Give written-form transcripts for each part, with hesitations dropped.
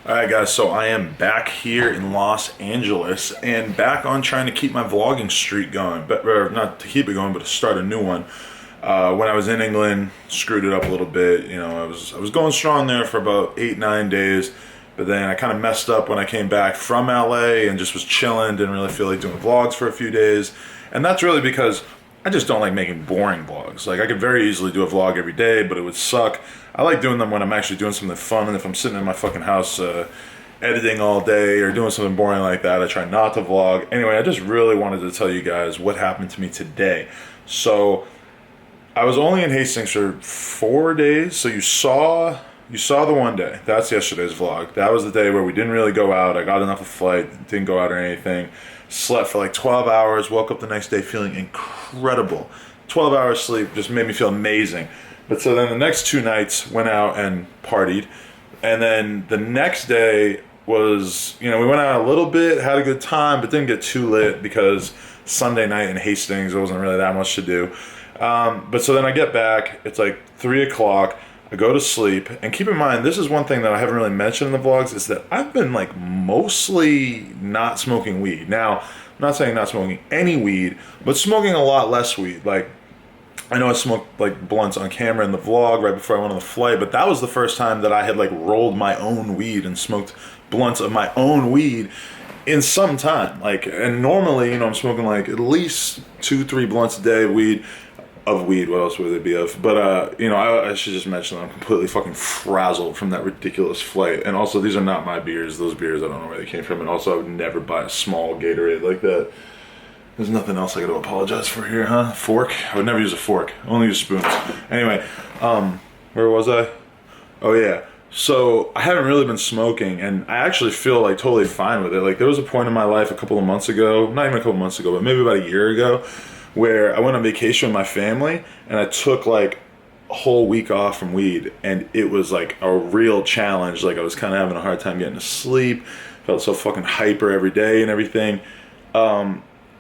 Alright guys, so I am back here in Los Angeles and back on trying to keep my vlogging streak going, but or not to keep it going, but to start a new one. When I was in England, screwed it up a little bit. You know, I was going strong there for about 8-9 days, but then I kind of messed up when I came back from LA and just was chilling, didn't really feel like doing vlogs for a few days. And that's really because I just don't like making boring vlogs. Like, I could very easily do a vlog every day, but it would suck. I like doing them when I'm actually doing something fun, and if I'm sitting in my fucking house editing all day or doing something boring like that, I try not to vlog. Anyway, I just really wanted to tell you guys what happened to me today. So, I was only in Hastings for 4 days, so you saw the one day. That's yesterday's vlog. That was the day where we didn't really go out. I got enough of flight, didn't go out or anything. Slept for like 12 hours, woke up the next day feeling incredible. 12 hours sleep just made me feel amazing. But so then the next 2 nights went out and partied. And then the next day was, we went out a little bit, had a good time, but didn't get too lit because Sunday night in Hastings, there wasn't really that much to do. But so then I get back, it's like 3 o'clock, I go to sleep, and keep in mind, this is one thing that I haven't really mentioned in the vlogs, is that I've been like mostly not smoking weed. Now, I'm not saying not smoking any weed, but smoking a lot less weed. Like, I know I smoked like blunts on camera in the vlog right before I went on the flight, but that was the first time that I had like rolled my own weed and smoked blunts of my own weed in some time. Like, and normally, I'm smoking like at least 2-3 blunts a day of weed. What else would it be of? But I should just mention that I'm completely fucking frazzled from that ridiculous flight. And also, these are not my beers. Those beers, I don't know where they came from. And also, I would never buy a small Gatorade like that. There's nothing else I got to apologize for here, huh? Fork? I would never use a fork. I only use spoons. Anyway, where was I? Oh yeah. So I haven't really been smoking, and I actually feel like totally fine with it. Like, there was a point in my life a couple of months ago, not even a couple of months ago, but maybe about a year ago, where I went on vacation with my family, and I took like a whole week off from weed, and it was like a real challenge. Like, I was kind of having a hard time getting to sleep, felt so fucking hyper every day and everything.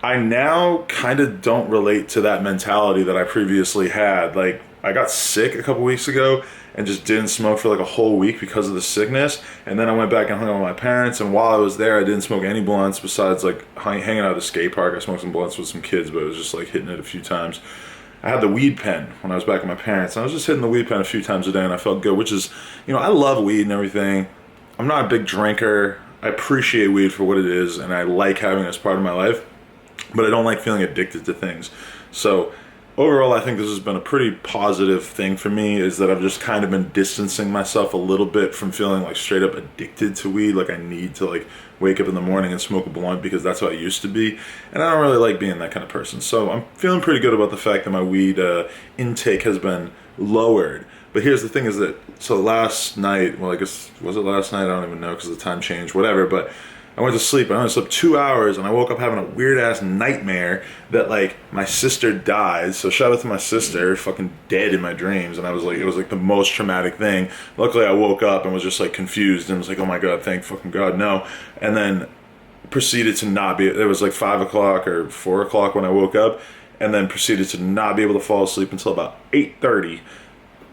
I now kind of don't relate to that mentality that I previously had. Like, I got sick a couple weeks ago and just didn't smoke for like a whole week because of the sickness, and then I went back and hung out with my parents, and while I was there I didn't smoke any blunts besides like hanging out at the skate park. I smoked some blunts with some kids, but it was just like hitting it a few times. I had the weed pen when I was back with my parents, and I was just hitting the weed pen a few times a day, and I felt good, which is, I love weed and everything. I'm not a big drinker. I appreciate weed for what it is, and I like having it as part of my life, but I don't like feeling addicted to things. So overall, I think this has been a pretty positive thing for me, is that I've just kind of been distancing myself a little bit from feeling like straight up addicted to weed. Like, I need to like wake up in the morning and smoke a blunt because that's how I used to be, and I don't really like being that kind of person. So I'm feeling pretty good about the fact that my weed intake has been lowered. But here's the thing, is that, so last night, well, I guess, was it last night? I don't even know because the time changed, whatever, but I went to sleep, and I only slept 2 hours, and I woke up having a weird-ass nightmare that, like, my sister died. So shout out to my sister, fucking dead in my dreams, and I was like, it was like the most traumatic thing. Luckily, I woke up and was just like confused and was like, oh my god, thank fucking god, no. And then proceeded to not be, it was like 5 o'clock or 4 o'clock when I woke up, and then proceeded to not be able to fall asleep until about 8:30.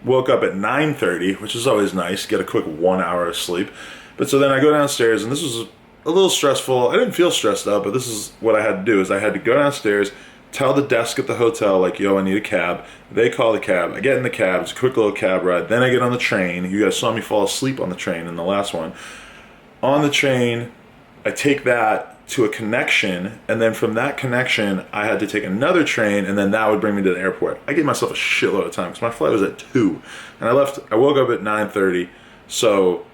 Woke up at 9:30, which is always nice, get a quick 1 hour of sleep. But so then I go downstairs, and this was a little stressful. I didn't feel stressed out, but this is what I had to do, is I had to go downstairs, tell the desk at the hotel, like, yo, I need a cab. They call the cab. I get in the cab. It's a quick little cab ride. Then I get on the train. You guys saw me fall asleep on the train in the last one. On the train, I take that to a connection, and then from that connection, I had to take another train, and then that would bring me to the airport. I gave myself a shitload of time because my flight was at 2, and I woke up at 9:30, so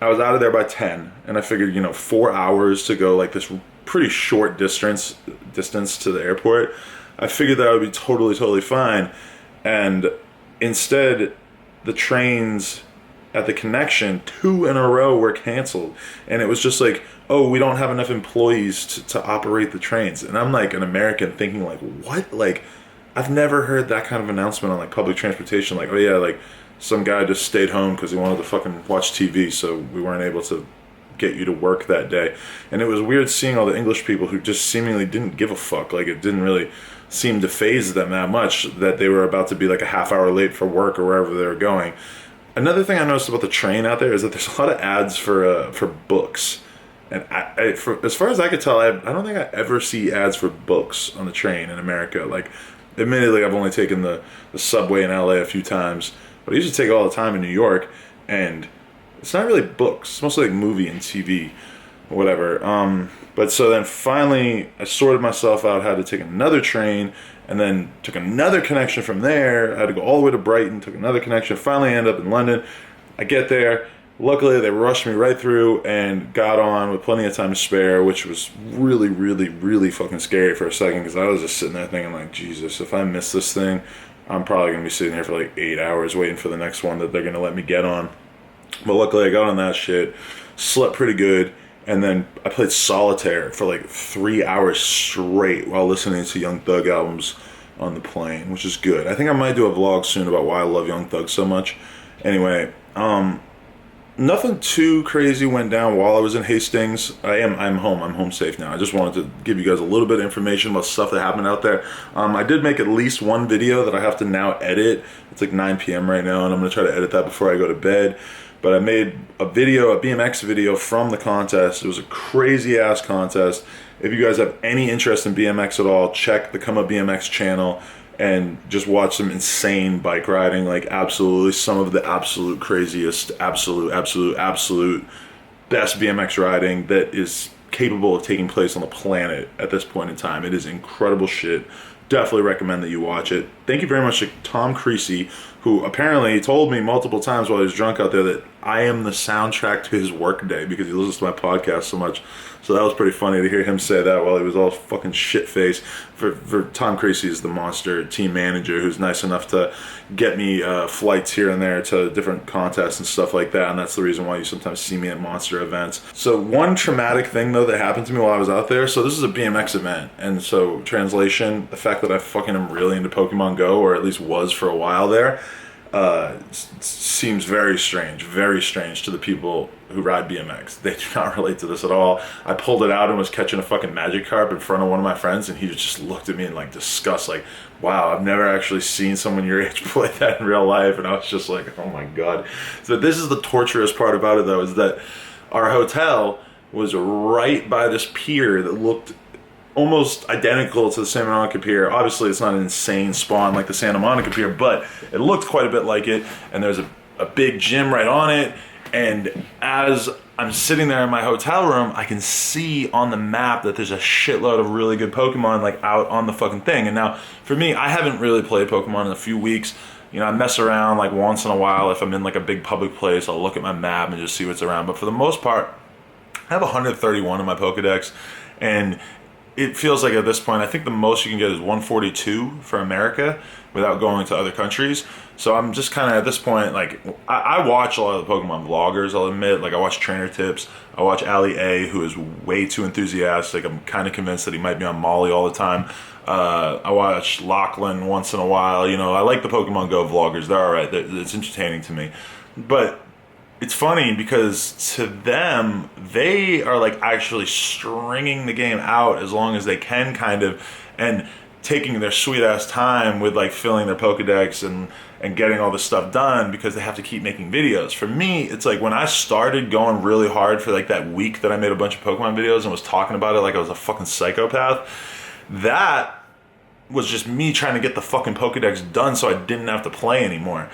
I was out of there by 10, and I figured, 4 hours to go like this pretty short distance to the airport. I figured that I would be totally fine, and instead, the trains at the connection, 2 in a row were canceled, and it was just like, oh, we don't have enough employees to operate the trains. And I'm like an American thinking like, what? Like, I've never heard that kind of announcement on like public transportation, like, oh yeah, like, some guy just stayed home because he wanted to fucking watch TV, so we weren't able to get you to work that day. And it was weird seeing all the English people who just seemingly didn't give a fuck. Like, it didn't really seem to faze them that much that they were about to be like a half hour late for work or wherever they were going. Another thing I noticed about the train out there is that there's a lot of ads for books. And as far as I could tell, I don't think I ever see ads for books on the train in America. Like, admittedly, I've only taken the subway in LA a few times, but I usually take it all the time in New York, and it's not really books. It's mostly like movie and TV, or whatever. But so then finally, I sorted myself out how to take another train, and then took another connection from there. I had to go all the way to Brighton, took another connection, finally end up in London. I get there. Luckily, they rushed me right through and got on with plenty of time to spare, which was really, really, really fucking scary for a second, because I was just sitting there thinking, like, Jesus, if I miss this thing, I'm probably going to be sitting here for like 8 hours waiting for the next one that they're going to let me get on. But luckily, I got on that shit, slept pretty good, and then I played solitaire for like 3 hours straight while listening to Young Thug albums on the plane, which is good. I think I might do a vlog soon about why I love Young Thug so much. Anyway, nothing too crazy went down while I was in Hastings. I'm home. I'm home safe now. I just wanted to give you guys a little bit of information about stuff that happened out there. I did make at least one video that I have to now edit. It's like 9 p.m. right now, and I'm going to try to edit that before I go to bed. But I made a BMX video from the contest. It was a crazy ass contest. If you guys have any interest in BMX at all, check the Come Up BMX channel and just watch some insane bike riding, like absolutely some of the absolute craziest, absolute best BMX riding that is capable of taking place on the planet at this point in time. It is incredible shit. Definitely recommend that you watch it. Thank you very much to Tom Creasy, who apparently told me multiple times while he was drunk out there that I am the soundtrack to his workday because he listens to my podcast so much. So that was pretty funny to hear him say that while he was all fucking shit-faced. For Tom Creasy is the Monster team manager who's nice enough to get me flights here and there to different contests and stuff like that, and that's the reason why you sometimes see me at Monster events. So one traumatic thing, though, that happened to me while I was out there, so this is a BMX event, and so translation, the fact that I fucking am really into Pokemon Go, or at least was for a while there, seems very strange to the people who ride BMX. They do not relate to this at all. I pulled it out and was catching a fucking Magikarp in front of one of my friends, and he just looked at me in like disgust, like, wow, I've never actually seen someone your age play that in real life. And I was just like, oh my god. So this is the torturous part about it, though, is that our hotel was right by this pier that looked almost identical to the Santa Monica Pier. Obviously, it's not an insane spawn like the Santa Monica Pier, but it looked quite a bit like it, and there's a big gym right on it, and as I'm sitting there in my hotel room, I can see on the map that there's a shitload of really good Pokemon like out on the fucking thing. And now, for me, I haven't really played Pokemon in a few weeks. You know, I mess around like once in a while. If I'm in like a big public place, I'll look at my map and just see what's around. But for the most part, I have 131 in my Pokedex, and it feels like at this point, I think the most you can get is 142 for America without going to other countries. So I'm just kind of at this point, like, I watch a lot of the Pokemon vloggers, I'll admit. Like, I watch Trainer Tips, I watch Ali A, who is way too enthusiastic. I'm kind of convinced that he might be on Molly all the time. I watch Lachlan once in a while. You know, I like the Pokemon Go vloggers. They're all right. It's entertaining to me. But it's funny because to them, they are like actually stringing the game out as long as they can, kind of, and taking their sweet ass time with like filling their Pokedex and getting all this stuff done because they have to keep making videos. For me, it's like when I started going really hard for like that week that I made a bunch of Pokemon videos and was talking about it like I was a fucking psychopath, that was just me trying to get the fucking Pokedex done so I didn't have to play anymore.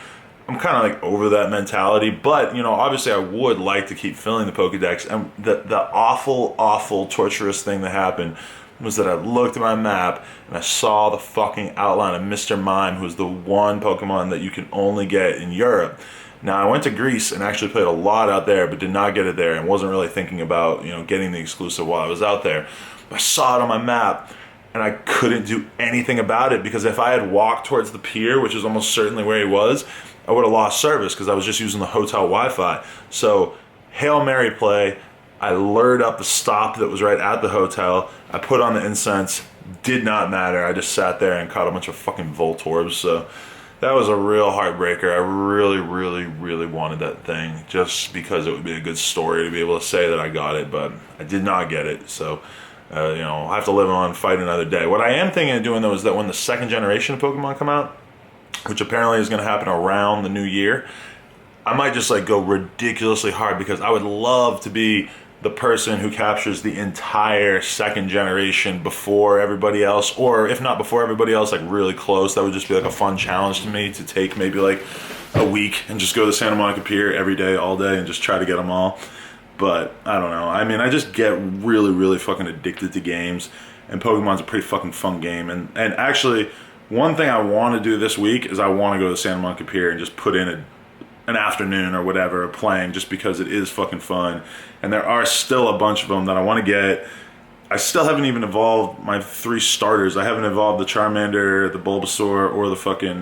I'm kind of like over that mentality, but you know, obviously I would like to keep filling the Pokedex. And the awful torturous thing that happened was that I looked at my map and I saw the fucking outline of Mr. Mime, who's the one Pokemon that you can only get in Europe. Now, I went to Greece and actually played a lot out there, but did not get it there and wasn't really thinking about, you know, getting the exclusive while I was out there. I saw it on my map and I couldn't do anything about it because if I had walked towards the pier, which is almost certainly where he was, I would have lost service because I was just using the hotel Wi-Fi. So, Hail Mary play. I lured up the stop that was right at the hotel. I put on the incense. Did not matter. I just sat there and caught a bunch of fucking Voltorbs. So, that was a real heartbreaker. I really wanted that thing just because it would be a good story to be able to say that I got it, but I did not get it. So, you know, I'll have to live on, fight another day. What I am thinking of doing, though, is that when the second generation of Pokemon come out, which apparently is going to happen around the new year, I might just like go ridiculously hard because I would love to be the person who captures the entire second generation before everybody else, or if not before everybody else, like really close. That would just be like a fun challenge to me to take maybe like a week and just go to Santa Monica Pier every day, all day, and just try to get them all. But I don't know. I mean, I just get really, really fucking addicted to games, and Pokemon's a pretty fucking fun game. And actually, one thing I want to do this week is I want to go to Santa Monica Pier and just put in an afternoon or whatever playing, just because it is fucking fun. And there are still a bunch of them that I want to get. I still haven't even evolved my 3 starters. I haven't evolved the Charmander, the Bulbasaur, or the fucking,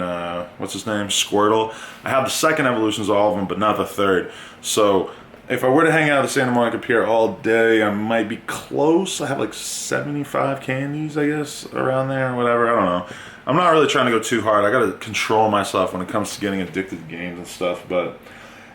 what's his name, Squirtle. I have the second evolutions of all of them, but not the third. So if I were to hang out at the Santa Monica Pier all day, I might be close. I have like 75 candies, I guess, around there or whatever. I don't know. I'm not really trying to go too hard. I gotta control myself when it comes to getting addicted to games and stuff. But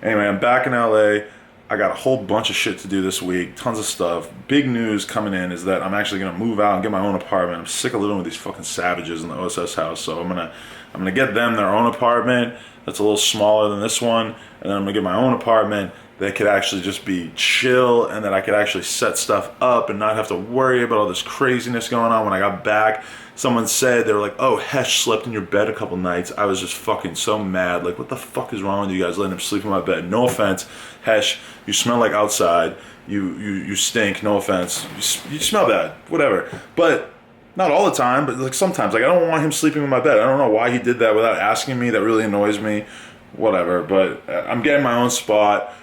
anyway, I'm back in LA. I got a whole bunch of shit to do this week. Tons of stuff. Big news coming in is that I'm actually gonna move out and get my own apartment. I'm sick of living with these fucking savages in the OSS house. So I'm gonna get them their own apartment that's a little smaller than this one, and then I'm gonna get my own apartment that could actually just be chill, and that I could actually set stuff up and not have to worry about all this craziness going on. When I got back, someone said, they were like, oh, Hesh slept in your bed a couple nights. I was just fucking so mad. Like, what the fuck is wrong with you guys letting him sleep in my bed? No offense, Hesh, you smell like outside. You stink, no offense. You smell bad, whatever. But not all the time, but like sometimes. Like, I don't want him sleeping in my bed. I don't know why he did that without asking me. That really annoys me. Whatever, but I'm getting my own spot.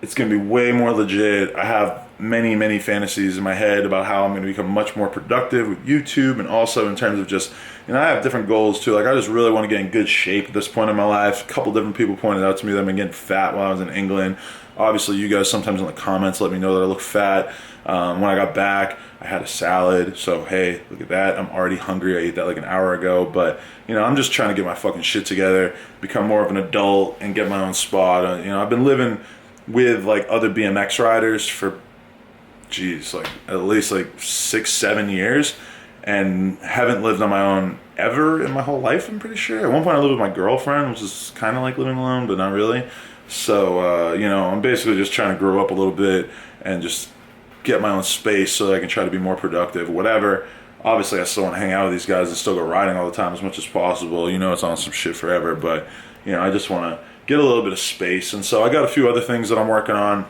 It's going to be way more legit. I have many, many fantasies in my head about how I'm going to become much more productive with YouTube, and also in terms of just, I have different goals too. Like, I just really want to get in good shape at this point in my life. A couple different people pointed out to me that I've been getting fat while I was in England. Obviously, you guys sometimes in the comments let me know that I look fat. When I got back, I had a salad. So, hey, look at that. I'm already hungry. I ate that like an hour ago. But, I'm just trying to get my fucking shit together, become more of an adult, and get my own spot. I've been living with like other BMX riders for like at least like 6-7 years, and haven't lived on my own ever in my whole life, I'm pretty sure. At one point I lived with my girlfriend, which is kind of like living alone, but not really. So I'm basically just trying to grow up a little bit and just get my own space so that I can try to be more productive, whatever. Obviously I still want to hang out with these guys and still go riding all the time as much as possible. It's on some shit forever, but I just want to get a little bit of space. And so I got a few other things that I'm working on.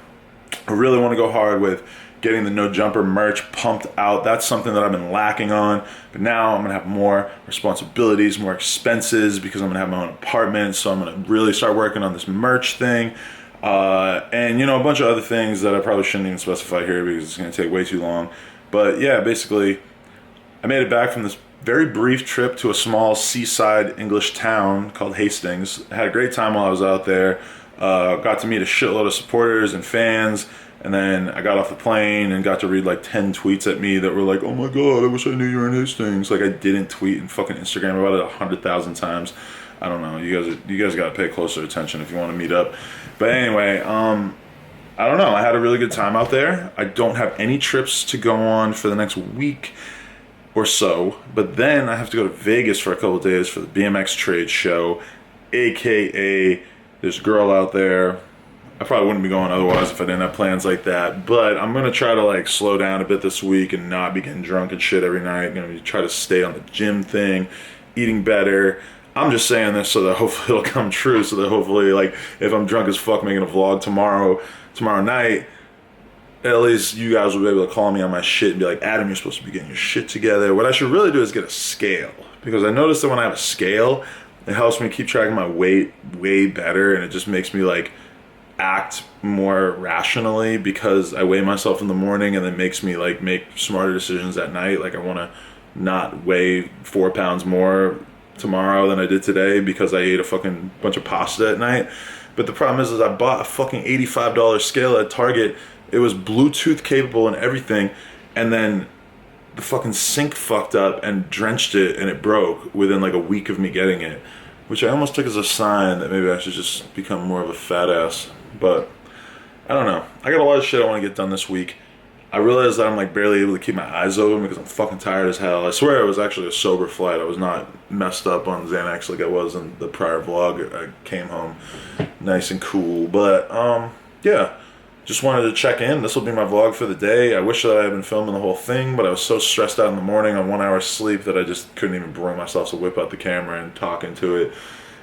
I really want to go hard with getting the No Jumper merch pumped out. That's something that I've been lacking on, but now I'm gonna have more responsibilities, more expenses, because I'm gonna have my own apartment. So I'm gonna really start working on this merch thing, and a bunch of other things that I probably shouldn't even specify here because it's gonna take way too long. But yeah, basically I made it back from this very brief trip to a small seaside English town called Hastings. I had a great time while I was out there. Got to meet a shitload of supporters and fans, and then I got off the plane and got to read like 10 tweets at me that were like, oh my god, I wish I knew you were in Hastings. Like, I didn't tweet and fucking Instagram about it 100,000 times. I don't know. You guys got to pay closer attention if you want to meet up. But anyway, I don't know. I had a really good time out there. I don't have any trips to go on for the next week or so, but then I have to go to Vegas for a couple of days for the BMX trade show, aka there's a girl out there. I probably wouldn't be going otherwise if I didn't have plans like that, but I'm gonna try to like slow down a bit this week and not be getting drunk and shit every night. I'm gonna try to stay on the gym thing, eating better. I'm just saying this so that hopefully it'll come true, so that hopefully, like, if I'm drunk as fuck making a vlog tomorrow night, at least you guys will be able to call me on my shit and be like, Adam, you're supposed to be getting your shit together. What I should really do is get a scale, because I noticed that when I have a scale, it helps me keep track of my weight way better, and it just makes me like act more rationally, because I weigh myself in the morning, and then makes me like make smarter decisions at night. Like, I want to not weigh 4 pounds more tomorrow than I did today because I ate a fucking bunch of pasta at night. But the problem is I bought a fucking $85 scale at Target. It was Bluetooth capable and everything, and then the fucking sink fucked up and drenched it, and it broke within like a week of me getting it, which I almost took as a sign that maybe I should just become more of a fat ass. But I don't know. I got a lot of shit I want to get done this week. I realized that I'm like barely able to keep my eyes open because I'm fucking tired as hell. I swear it was actually a sober flight. I was not messed up on Xanax like I was in the prior vlog. I came home nice and cool. But yeah, just wanted to check in. This will be my vlog for the day. I wish that I had been filming the whole thing, but I was so stressed out in the morning on 1 hour sleep that I just couldn't even bring myself to whip out the camera and talk into it.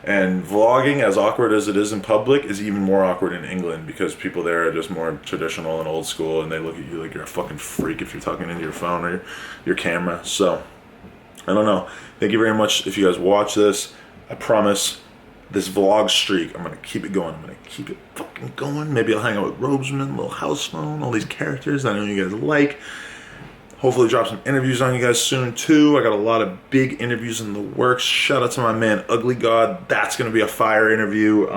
And vlogging, as awkward as it is in public, is even more awkward in England because people there are just more traditional and old school, and they look at you like you're a fucking freak if you're talking into your phone or your camera. So, I don't know. Thank you very much if you guys watch this. I promise this vlog streak, I'm going to keep it going. I'm going to keep it fucking going. Maybe I'll hang out with Robesman, Little House Phone, all these characters that I know you guys like. Hopefully drop some interviews on you guys soon too. I got a lot of big interviews in the works. Shout out to my man Ugly God. That's going to be a fire interview.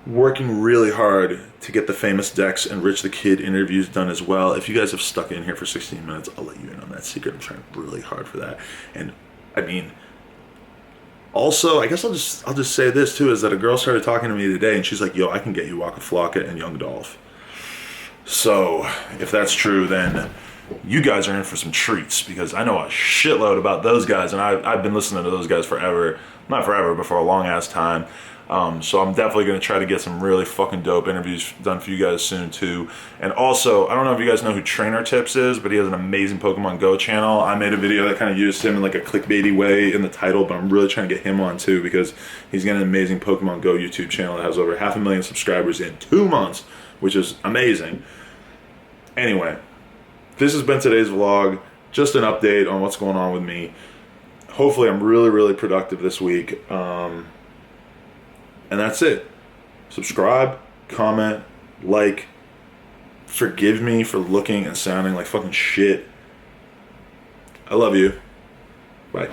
Working really hard to get the Famous Dex and Rich the Kid interviews done as well. If you guys have stuck in here for 16 minutes, I'll let you in on that secret. I'm trying really hard for that. And I mean, also, I guess I'll just say this too, is that a girl started talking to me today and she's like, yo, I can get you Waka Flocka and Young Dolph. So if that's true, then you guys are in for some treats because I know a shitload about those guys, and I've been listening to those guys forever. Not forever, but for a long ass time. So I'm definitely going to try to get some really fucking dope interviews done for you guys soon too. And also, I don't know if you guys know who Trainer Tips is, but he has an amazing Pokemon Go channel. I made a video that kind of used him in like a clickbaity way in the title, but I'm really trying to get him on too because he's got an amazing Pokemon Go YouTube channel that has over 500,000 subscribers in 2 months, which is amazing. Anyway, this has been today's vlog, just an update on what's going on with me. Hopefully I'm really, really productive this week. And that's it. Subscribe, comment, like. Forgive me for looking and sounding like fucking shit. I love you. Bye.